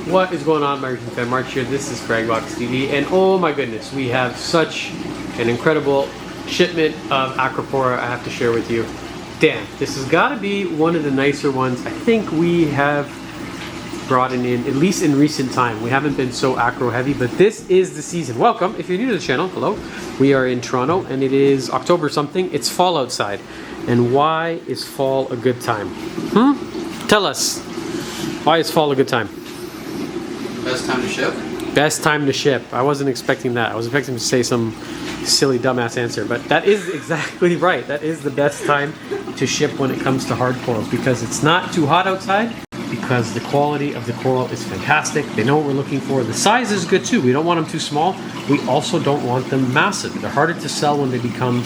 What is going on, my reefing fan? March here. This is Cragbox TV, and oh my goodness, we have such an incredible shipment of Acropora I have to share with you. Damn, this has got to be one of the nicer ones I think we have brought in, at least in recent time. We haven't been so acro heavy, but this is the season. Welcome. If you're new to the channel, hello. We are in Toronto, and it is October something. It's fall outside. And why is fall a good time? Tell us. Why is fall a good time? Best time to ship? Best time to ship. I wasn't expecting that. I was expecting to say some silly dumbass answer, but that is exactly right. That is the best time to ship when it comes to hard corals, because it's not too hot outside, because the quality of the coral is fantastic. They know what we're looking for. The size is good too. We don't want them too small. We also don't want them massive. They're harder to sell when they become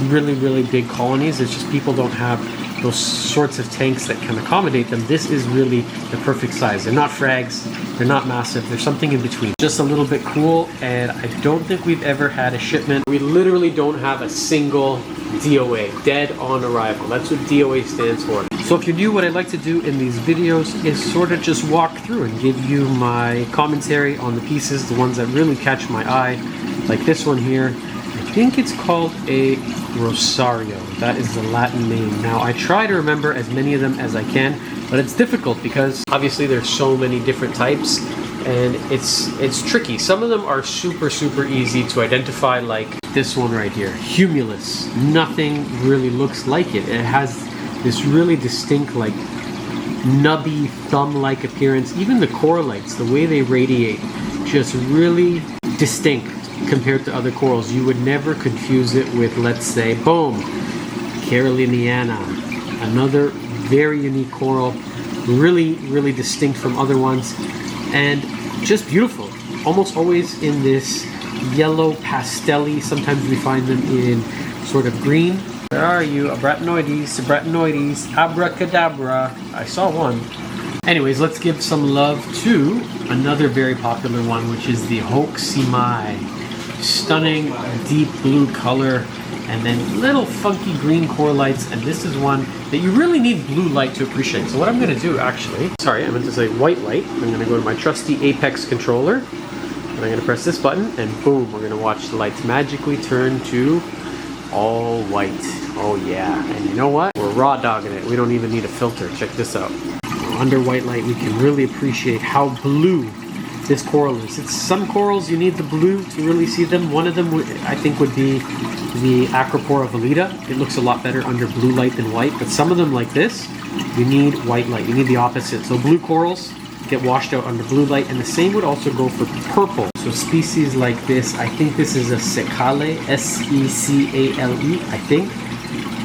really, really big colonies. It's just people don't have those sorts of tanks that can accommodate them. This is really the perfect size. They're not frags, they're not massive, they're something in between. Just a little bit cool, and I don't think we've ever had a shipment. We literally don't have a single DOA, dead on arrival. That's what DOA stands for. So if you're new, what I'd like to do in these videos is sort of just walk through and give you my commentary on the pieces, the ones that really catch my eye, like this one here. I think it's called a Rosario. That is the Latin name. Now, I try to remember as many of them as I can, but it's difficult because obviously there's so many different types, and it's tricky. Some of them are super easy to identify, like this one right here, Humulus. Nothing really looks like it. It has this really distinct, like, nubby thumb-like appearance. Even the coralites, the way they radiate, just really distinct compared to other corals. You would never confuse it with, let's say, boom, Caroliniana, another very unique coral, really distinct from other ones, and just beautiful. Almost always in this yellow pastel-y. Sometimes we find them in sort of green. Where are you? Abratinoides, abracadabra. I saw one. Anyways, let's give some love to another very popular one, which is the Hoaximai. Stunning deep blue color, and then little funky green coralites, and this is one that you really need blue light to appreciate. So what I'm going to do, actually, sorry, I meant to say white light. I'm going to go to my trusty Apex controller, and I'm going to press this button, and boom, we're going to watch the lights magically turn to all white. Oh yeah, and you know what? We're raw dogging it. We don't even need a filter. Check this out. Under white light, we can really appreciate how blue this coral is. It's some corals you need the blue to really see them. One of them I think would be the Acropora valida. It looks a lot better under blue light than white, but some of them like this, you need white light. You need the opposite. So blue corals get washed out under blue light, and the same would also go for purple. So species like this, I think this is a Secale, S-E-C-A-L-E, I think.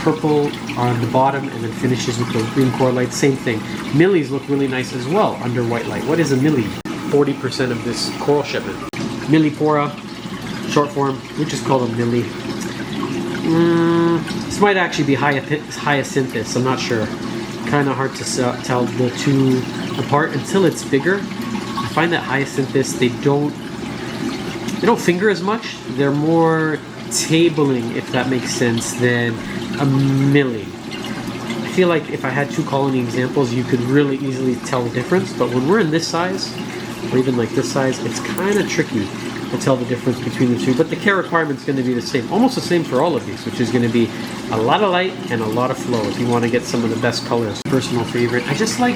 Purple on the bottom, and then finishes with those green coralites. Same thing. Millies look really nice as well under white light. What is a millie? 40% of this coral shipment. Millipora, short form, we just call them millie. This might actually be hyacinthus, I'm not sure. Kind of hard to tell the two apart until it's bigger. I find that hyacinthus, they don't finger as much. They're more tabling, if that makes sense, than a millie. I feel like if I had two colony examples, you could really easily tell the difference, but when we're in this size, or even like this size, it's kind of tricky to tell the difference between the two. But the care requirement is going to be the same, almost the same for all of these, which is going to be a lot of light and a lot of flow if you want to get some of the best colors. Personal favorite. I just like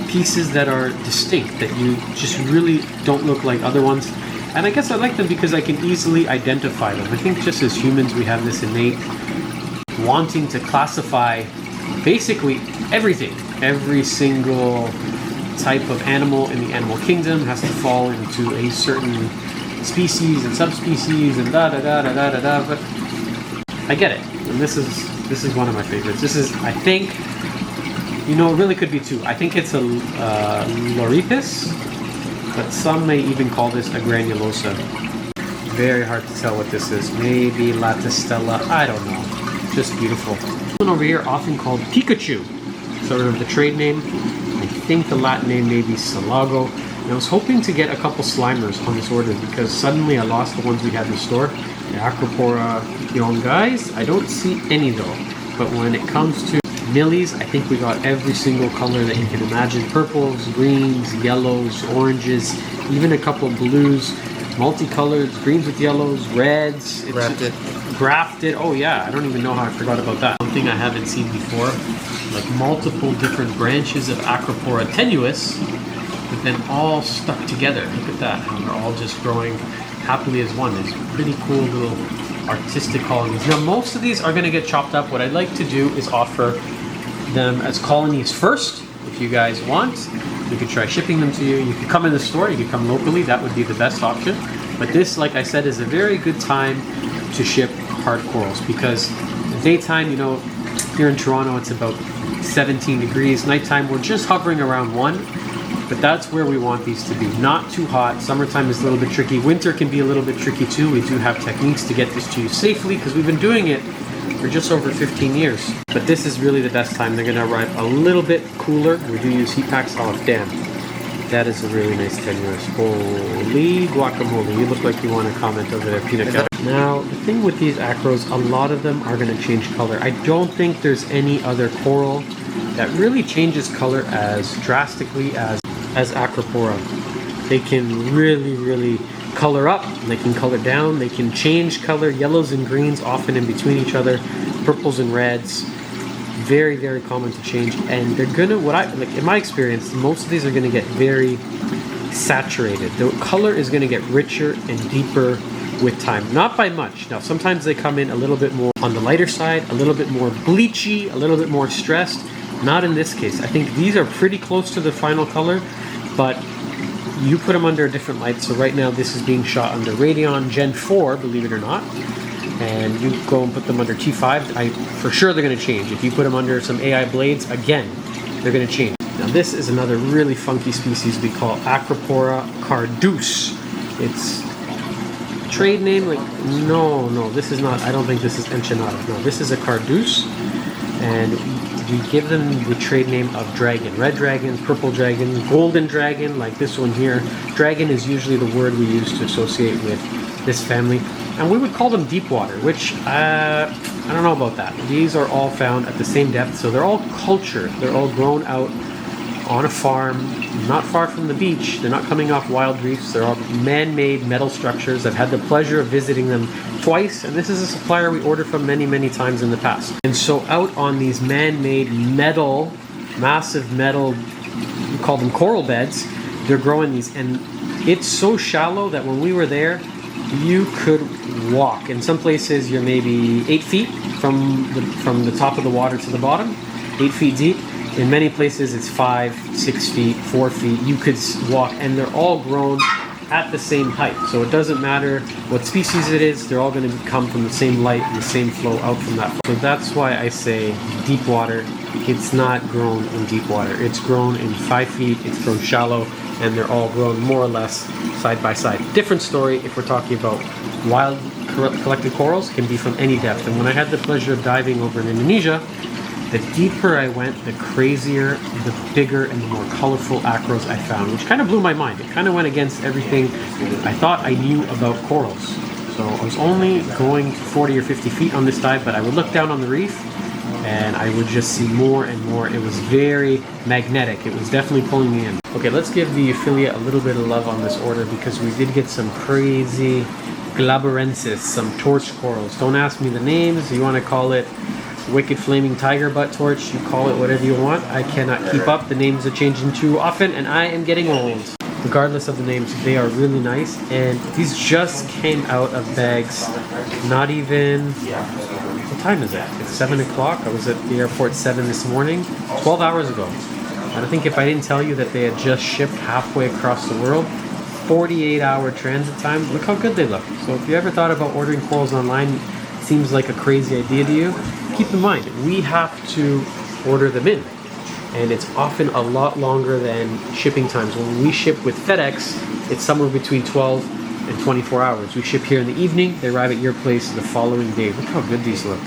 pieces that are distinct, that you just really don't look like other ones. And I guess I like them because I can easily identify them. I think just as humans, we have this innate wanting to classify basically everything. Every single type of animal in the animal kingdom has to fall into a certain species and subspecies and but I get it, and this is one of my favorites. This is, I think, you know, it really could be two. I think it's a Loripis, but some may even call this a granulosa. Very hard to tell what this is. Maybe Latistella, I don't know. Just beautiful. This one over here, often called Pikachu, sort of the trade name. I think the Latin name may be Salago. And I was hoping to get a couple Slimers on this order because suddenly I lost the ones we had in the store. The Acropora young guys, I don't see any though. But when it comes to Millies, I think we got every single color that you can imagine. Purples, greens, yellows, oranges, even a couple of blues, multicolors, greens with yellows, reds. Grafted. Grafted, oh yeah, I don't even know how I forgot about that. Something I haven't seen before, like multiple different branches of Acropora tenuis, but then all stuck together. Look at that, how they're all just growing happily as one. It's pretty cool little artistic colonies. Now most of these are going to get chopped up. What I'd like to do is offer them as colonies first. If you guys want, we could try shipping them to you. You could come in the store, you could come locally, that would be the best option. But this, like I said, is a very good time to ship hard corals because the daytime, you know, here in Toronto it's about 17 degrees. Nighttime we're just hovering around 1. But that's where we want these to be. Not too hot. Summertime is a little bit tricky. Winter can be a little bit tricky too. We do have techniques to get this to you safely because we've been doing it for just over 15 years. But this is really the best time. They're going to arrive a little bit cooler. We do use heat packs. Oh, damn. That is a really nice tenuis. Holy guacamole. You look like you want to comment over there, peanut butter. Now, the thing with these acros, a lot of them are going to change color. I don't think there's any other coral that really changes color as drastically as Acropora. They can really color up, they can color down, they can change color, yellows and greens often in between each other, purples and reds, very common to change. And they're gonna, in my experience, most of these are gonna get very saturated. The color is gonna get richer and deeper with time, not by much. Now sometimes they come in a little bit more on the lighter side, a little bit more bleachy, a little bit more stressed. Not in this case. I think these are pretty close to the final color, but you put them under a different light. So right now this is being shot under Radeon Gen 4, believe it or not. And you go and put them under T5, for sure they're going to change. If you put them under some AI blades, again, they're going to change. Now this is another really funky species we call Acropora carduus. It's trade name, like, no, this is not, I don't think this is Enchinada. No, this is a carduus. And we give them the trade name of dragon. Red dragon, purple dragon, golden dragon, like this one here. Dragon is usually the word we use to associate with this family. And we would call them deep water, which I don't know about that. These are all found at the same depth, so they're all cultured. They're all grown out on a farm, not far from the beach. They're not coming off wild reefs. They're all man-made metal structures. I've had the pleasure of visiting them twice, and this is a supplier we ordered from many times in the past. And so out on these man-made metal, massive metal, we call them coral beds, they're growing these, and it's so shallow that when we were there, you could walk. In some places, you're maybe 8 feet from the top of the water to the bottom, 8 feet deep. In many places, it's 5, 6 feet, 4 feet. You could walk, and they're all grown at the same height. So it doesn't matter what species it is, they're all going to come from the same light and the same flow out from that. So that's why I say deep water. It's not grown in deep water. It's grown in 5 feet, it's grown shallow, and they're all grown more or less side by side. Different story if we're talking about wild collected corals, can be from any depth. And when I had the pleasure of diving over in Indonesia, the deeper I went, the crazier, the bigger, and the more colorful acros I found, which kind of blew my mind. It kind of went against everything I thought I knew about corals. So I was only going 40 or 50 feet on this dive, but I would look down on the reef and I would just see more and more. It was very magnetic. It was definitely pulling me in. Okay, let's give the affiliate a little bit of love on this order because we did get some crazy glaburensis, some torch corals. Don't ask me the names. You want to call it Wicked Flaming Tiger Butt Torch, you call it whatever you want. I cannot keep up. The names are changing too often and I am getting old. Regardless of the names, they are really nice, and these just came out of bags. Not even, what time is it? It's 7 o'clock. I was at the airport 7 this morning, 12 hours ago. And I think if I didn't tell you that they had just shipped halfway across the world, 48-hour transit time, look how good they look. So if you ever thought about ordering corals online, seems like a crazy idea to you, keep in mind, we have to order them in. And it's often a lot longer than shipping times. When we ship with FedEx, it's somewhere between 12 and 24 hours. We ship here in the evening, they arrive at your place the following day. Look how good these look.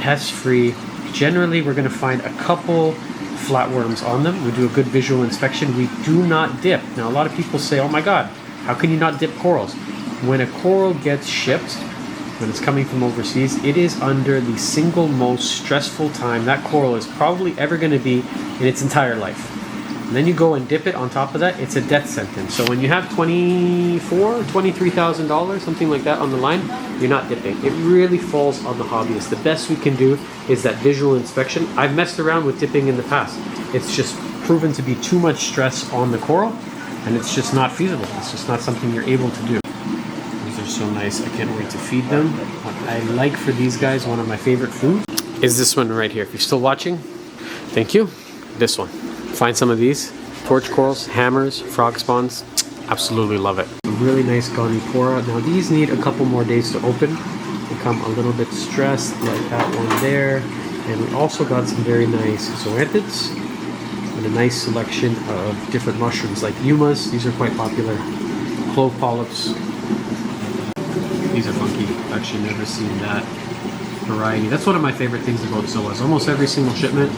Pest-free. Generally, we're gonna find a couple flatworms on them. We do a good visual inspection. We do not dip. Now, a lot of people say, oh my God, how can you not dip corals? When a coral gets shipped, when it's coming from overseas, it is under the single most stressful time that coral is probably ever going to be in its entire life. And then you go and dip it on top of that, it's a death sentence. So when you have $23,000, something like that on the line, you're not dipping. It really falls on the hobbyist. The best we can do is that visual inspection. I've messed around with dipping in the past. It's just proven to be too much stress on the coral, and it's just not feasible. It's just not something you're able to do. These are so nice. I can't wait to feed them. What I like for these guys, one of my favorite foods, is this one right here. If you're still watching, thank you. This one. Find some of these. Torch corals, hammers, frog spawns. Absolutely love it. A really nice Acropora. Now these need a couple more days to open. Become a little bit stressed, like that one there. And we also got some very nice zoanthids and a nice selection of different mushrooms like yumas. These are quite popular. Clove polyps. These are funky. I've actually never seen that variety. That's one of my favorite things about zoas. Almost every single shipment,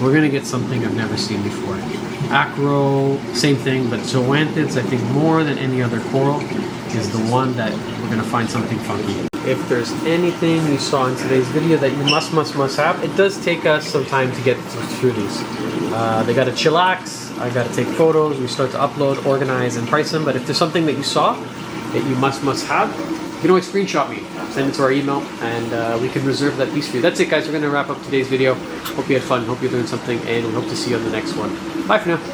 we're going to get something I've never seen before. Acro, same thing, but zoanthids, I think more than any other coral, is the one that we're going to find something funky. If there's anything you saw in today's video that you must have, it does take us some time to get through these. They got to chillax, I got to take photos, we start to upload, organize, and price them, but if there's something that you saw that you must have, you can always screenshot me, send it to our email, and we can reserve that piece for you. That's it, guys. We're going to wrap up today's video. Hope you had fun, hope you learned something, and we hope to see you on the next one. Bye for now.